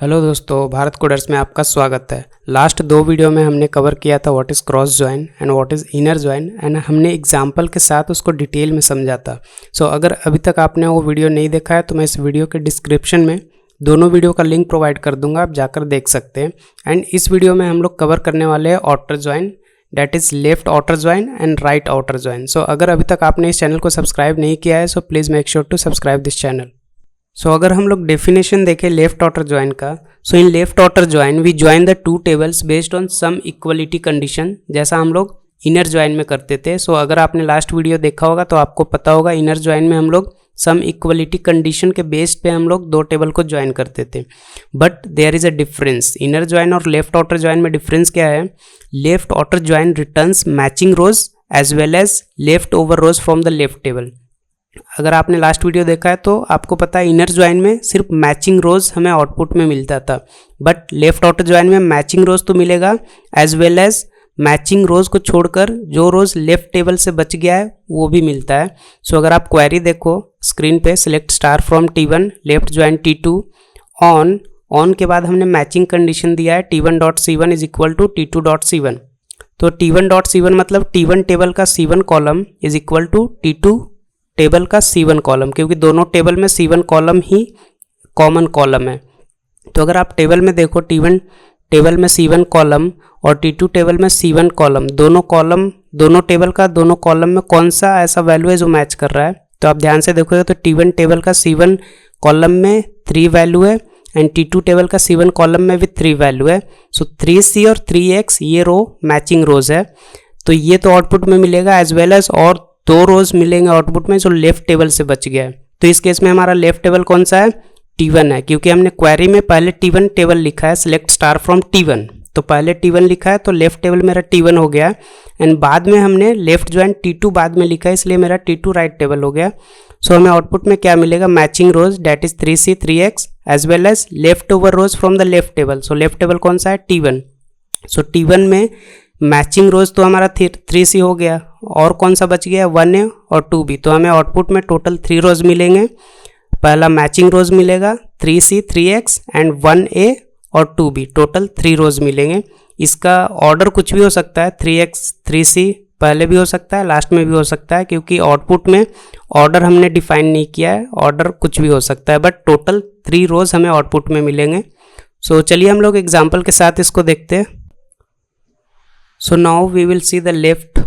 Hello दोस्तों, Bharat coders में आपका स्वागत है। लास्ट दो वीडियो में हमने कवर किया था what is cross join and what is inner join and हमने एग्जांपल के साथ उसको डिटेल में समझा था। सो अगर अभी तक आपने वो वीडियो नहीं देखा है तो मैं इस वीडियो के डिस्क्रिप्शन में दोनों वीडियो का लिंक प्रोवाइड कर दूंगा, आप जाकर देख सकते हैं। एंड इस वीडियो में हम लोग कवर करने वाले हैं outer join, that is left outer join and right outer join. So अगर अभी तक आपने इस चैनल को सब्सक्राइब नहीं किया है so please make sure to subscribe this channel. So अगर हम लोग डेफिनेशन देखें लेफ्ट आउटर ज्वाइन का, so in left outer join we join the two tables based on some equality condition, जैसा हम लोग इनर ज्वाइन में करते थे। सो अगर आपने लास्ट वीडियो देखा होगा तो आपको पता होगा इनर ज्वाइन में हम लोग सम इक्वलिटी कंडीशन के बेस पे हम लोग दो टेबल को ज्वाइन करते थे। But there is a difference, inner join और लेफ्ट आउटर ज्वाइन में डिफरेंस क्या है? Left outer join returns matching rows as well as left over rows from the left table. अगर आपने लास्ट वीडियो देखा है तो आपको पता है इनर ज्वाइन में सिर्फ मैचिंग रोज हमें आउटपुट में मिलता था, बट लेफ्ट आउटर ज्वाइन में मैचिंग रोज तो मिलेगा as well as matching rows को छोड़कर जो रोज लेफ्ट टेबल से बच गया है वो भी मिलता है। सो अगर आप क्वेरी देखो स्क्रीन पे, select star from T1 left join T2 on के बाद हमने मैचिंग कंडीशन दिया है T1.C1 is equal to T2.C1। तो T1.C1 मतलब T1 टेबल का C1 column is equal to T2 table का C1 कॉलम, क्योंकि दोनों टेबल में C1 कॉलम ही कॉमन कॉलम है। तो अगर आप टेबल में देखो T1 टेबल में C1 कॉलम और T2 टेबल में C1 कॉलम, दोनों टेबल का दोनों कॉलम में कौन सा ऐसा वैल्यू है जो मैच कर रहा है? तो आप ध्यान से देखोगे तो T1 टेबल का C1 कॉलम में 3 वैल्यू है एंड T2 टेबल का C1 कॉलम में भी 3 वैल्यू है। सो 3C और 3X ये रो मैचिंग रोज है, तो ये तो आउटपुट में मिलेगा एज वेल एज और 2 रोज मिलेंगे आउटपुट में जो लेफ्ट टेबल से बच गया है। तो इस केस में हमारा लेफ्ट टेबल कौन सा है? T1 है, क्योंकि हमने क्वेरी में पहले T1 टेबल लिखा है, सिलेक्ट स्टार फ्रॉम T1, तो पहले T1 लिखा है तो लेफ्ट टेबल मेरा T1 हो गया एंड बाद में हमने लेफ्ट ज्वाइन T2 बाद में लिखा है, इसलिए मेरा T2 राइट टेबल हो गया। सो हमें आउटपुट में क्या मिलेगा? Matching rows that is 3C 3X as well as left over rows from the left table. So left table कौन सा है? T1। सो T1 में मैचिंग रोज तो हमारा 3C हो गया, और कौन सा बच गया? 1A और 2B। तो हमें आउटपुट में टोटल 3 रोज मिलेंगे। पहला मैचिंग रोज मिलेगा 3C 3X एंड 1A और 2B, टोटल 3 रोज मिलेंगे। इसका ऑर्डर कुछ भी हो सकता है, 3X 3C पहले भी हो सकता है, लास्ट में भी हो सकता है, क्योंकि आउटपुट में ऑर्डर हमने डिफाइन नहीं किया है, ऑर्डर कुछ भी हो सकता है, बट टोटल 3 रोज हमें आउटपुट में मिलेंगे। सो चलिए हम लोग एग्जाम्पल के साथ इसको देखते हैं। So now we will see the left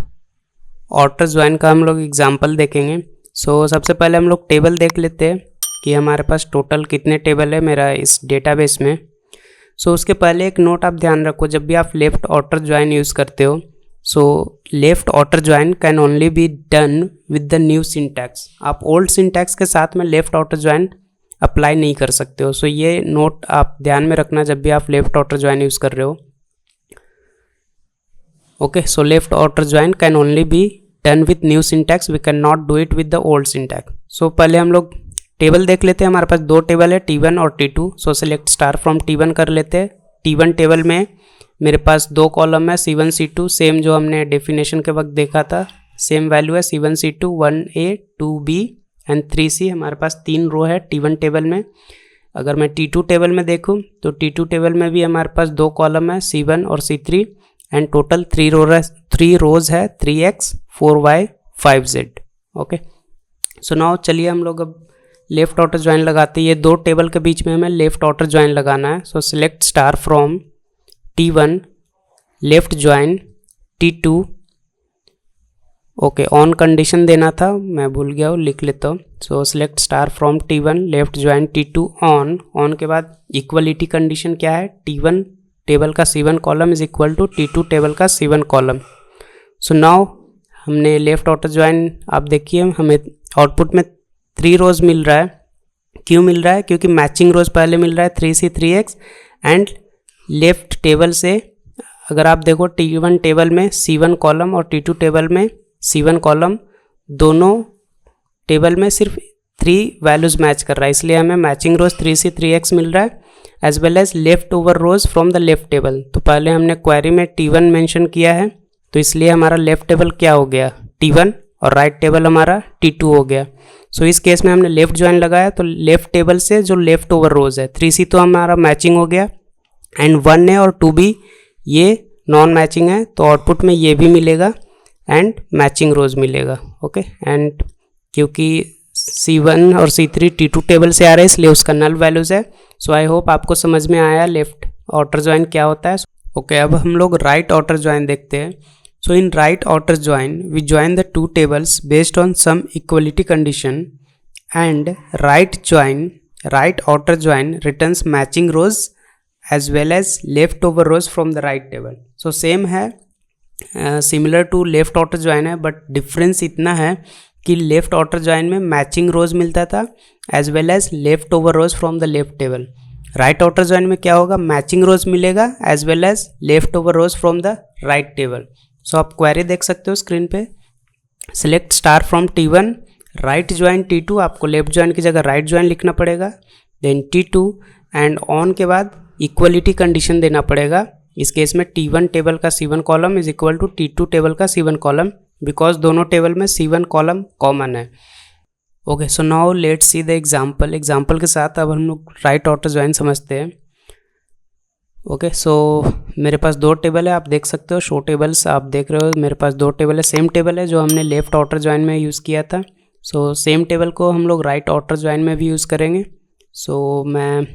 outer join का हम लोग एग्जाम्पल देखेंगे। सो सबसे पहले हम लोग टेबल देख लेते हैं कि हमारे पास टोटल कितने टेबल है मेरा इस डेटाबेस में। सो उसके पहले एक नोट आप ध्यान रखो, जब भी आप लेफ्ट आउटर ज्वाइन यूज़ करते हो so left outer join can only be done with the new syntax. आप ओल्ड सिंटैक्स के साथ में लेफ्ट आउटर ज्वाइन अप्लाई नहीं कर सकते हो। सो ये नोट आप ध्यान में रखना जब भी आप लेफ्ट आउटर ज्वाइन यूज़ कर रहे हो। Okay, so left outer join can only be done with new syntax, we cannot do it with the old syntax. So पहले हम लोग टेबल देख लेते हैं। हमारे पास दो टेबल है T1 और T2। So select star from T1 कर लेते हैं। T1 टेबल में मेरे पास 2 कॉलम है C1 C2, सेम जो हमने डेफिनेशन के वक्त देखा था, सेम वैल्यू है C1 C2 1A 2B and 3C। हमारे पास 3 रो है T1 टेबल में। अगर मैं T2 टेबल में देखूँ तो T2 टेबल में भी हमारे पास 2 कॉलम है C1 और C3 एंड टोटल 3 रोज है 3X 4Y 5Z। Okay, so now चलिए हम लोग अब लेफ्ट आउटर ज्वाइन लगाते हैं। ये 2 टेबल के बीच में हमें लेफ्ट आउटर ज्वाइन लगाना है। सो select star from T1 left join T2। Okay, on condition देना था, मैं भूल गया हूँ, लिख लेता हूँ। सो select star from T1 left join T2 on के बाद इक्वलिटी कंडीशन क्या है? T1 टेबल का C1 column is equal to T2 table का C1 कॉलम। सो नाउ हमने लेफ्ट आउटर ज्वाइन, आप देखिए हमें आउटपुट में 3 रोज मिल रहा है। क्यों मिल रहा है? क्योंकि मैचिंग रोज पहले मिल रहा है 3C 3X and left table से अगर आप देखो T1 टेबल में C1 कॉलम और T2 टेबल में C1 कॉलम, दोनों टेबल में सिर्फ 3 वैल्यूज मैच कर रहा है, इसलिए हमें मैचिंग रोज 3C 3X मिल रहा है as well as left over rows from the left table. तो पहले हमने क्वेरी में T1 मेंशन किया है, तो इसलिए हमारा लेफ्ट टेबल क्या हो गया? T1 और राइट टेबल हमारा T2 हो गया। सो इस केस में हमने लेफ्ट ज्वाइन लगाया तो लेफ्ट टेबल से जो लेफ्ट ओवर रोज है 3C तो हमारा मैचिंग हो गया एंड 1A और 2B ये नॉन मैचिंग है, तो आउटपुट में ये भी मिलेगा एंड मैचिंग रोज मिलेगा। ओके, एंड क्योंकि C1 और C3 T2 टेबल से आ रहा है इसलिए उसका नल वैल्यूज है। सो आई होप आपको समझ में आया लेफ्ट आउटर ज्वाइन क्या होता है। ओके, अब हम लोग राइट आउटर ज्वाइन देखते हैं। So in right outer join we join the two tables based on some equality condition and right outer join returns matching rows as well as left over rows from the right table. So same है, similar to left outer join है, but difference इतना है कि left outer join में matching rows मिलता था as well as left over rows from the left table. Right outer join में क्या होगा, मैचिंग रोज मिलेगा as well as left over rows from the right table. So आप query देख सकते हो स्क्रीन पे, select star from T1 right join T2, आपको लेफ्ट ज्वाइन की जगह राइट ज्वाइन लिखना पड़ेगा, देन T2 एंड ऑन के बाद इक्वलिटी कंडीशन देना पड़ेगा। इस केस में T1 टेबल का C1 column is equal to T2 table का C1 कॉलम, बिकॉज दोनों टेबल में C1 कॉलम कॉमन है। Okay, so now let's see the example के साथ अब हम लोग राइट आउटर ज्वाइन समझते हैं। ओके, सो मेरे पास दो टेबल है, आप देख सकते हो शो टेबल्स आप देख रहे हो, मेरे पास दो टेबल है, सेम टेबल है जो हमने लेफ्ट आउटर ज्वाइन में यूज़ किया था। सो सेम टेबल को हम लोग राइट आउटर ज्वाइन में भी यूज़ करेंगे। सो मैं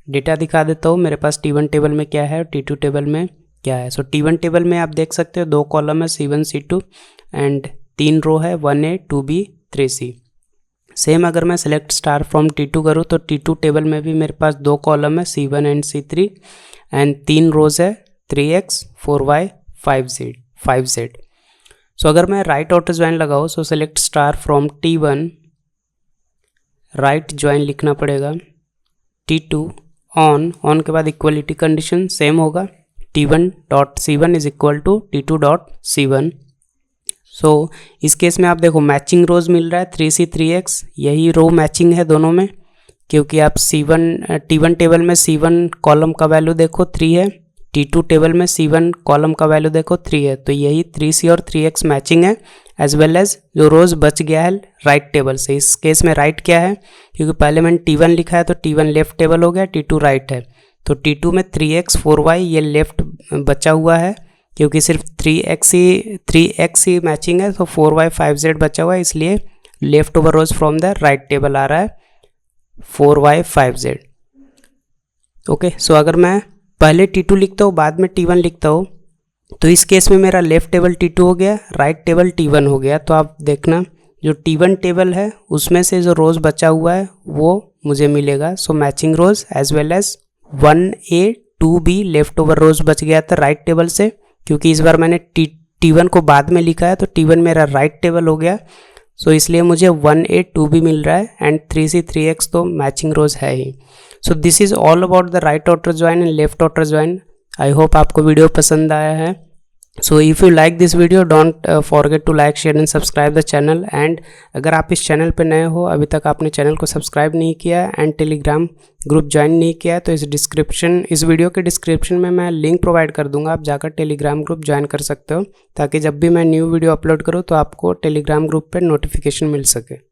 डेटा दिखा देता हूँ, मेरे पास T1 टेबल में क्या है और T2 टेबल में क्या है। सो T1 टेबल में आप देख सकते हो दो कॉलम है C1 C2 एंड 3 रो है 1A 2B 3C। सेम अगर मैं सेलेक्ट स्टार फ्रॉम T2 करूँ तो T2 टेबल में भी मेरे पास दो कॉलम है C1 एंड C3 एंड 3 रोज है 3X 4Y 5Z। सो अगर मैं राइट आउटर ज्वाइन लगाऊँ सो select star from T1 right join लिखना पड़ेगा, T2 ऑन के बाद इक्वलिटी कंडीशन सेम होगा, T1.C1 is equal to T2.C1। सो इस केस में आप देखो मैचिंग रोज मिल रहा है 3C 3X, यही रो मैचिंग है दोनों में, क्योंकि आप T1 टेबल में C1 कॉलम का वैल्यू देखो 3 है, T2 टेबल में C1 कॉलम का वैल्यू देखो 3 है, तो यही 3C और 3X मैचिंग है एज वेल एज जो रोज बच गया है राइट टेबल से। इस केस में राइट क्या है, क्योंकि पहले मैंने T1 लिखा है तो T1 लेफ्ट टेबल हो गया, T2 राइट है, तो T2 में 3X 4Y ये लेफ्ट बचा हुआ है, क्योंकि सिर्फ 3X ही मैचिंग है, तो 4Y 5Z बचा हुआ है, इसलिए left over rows from the right table आ रहा है 4Y 5Z। ओके, सो अगर मैं पहले T2 लिखता हूँ बाद में T1 लिखता हूँ तो इस केस में मेरा लेफ्ट टेबल T2 हो गया, राइट टेबल T1 हो गया। तो आप देखना जो T1 टेबल है उसमें से जो रोज बचा हुआ है वो मुझे मिलेगा। So matching rows as well as 1A 2B left over rows बच गया था राइट टेबल से, क्योंकि इस बार मैंने T1 को बाद में लिखा है तो T1 मेरा राइट टेबल हो गया। सो इसलिए मुझे 1A 2B मिल रहा है एंड 3C 3X तो मैचिंग रोज है ही। So this is all about the right outer join and left outer join. I hope आपको वीडियो पसंद आया है। So if you like this video don't forget to like share and subscribe the channel. And अगर आप इस channel पर नए हो, अभी तक आपने चैनल को सब्सक्राइब नहीं किया एंड टेलीग्राम ग्रुप ज्वाइन नहीं किया है, तो इस वीडियो के डिस्क्रिप्शन में मैं लिंक प्रोवाइड कर दूंगा, आप जाकर टेलीग्राम ग्रुप ज्वाइन कर सकते हो, ताकि जब भी मैं न्यू वीडियो अपलोड करूँ तो आपको टेलीग्राम ग्रुप पर नोटिफिकेशन मिल सके।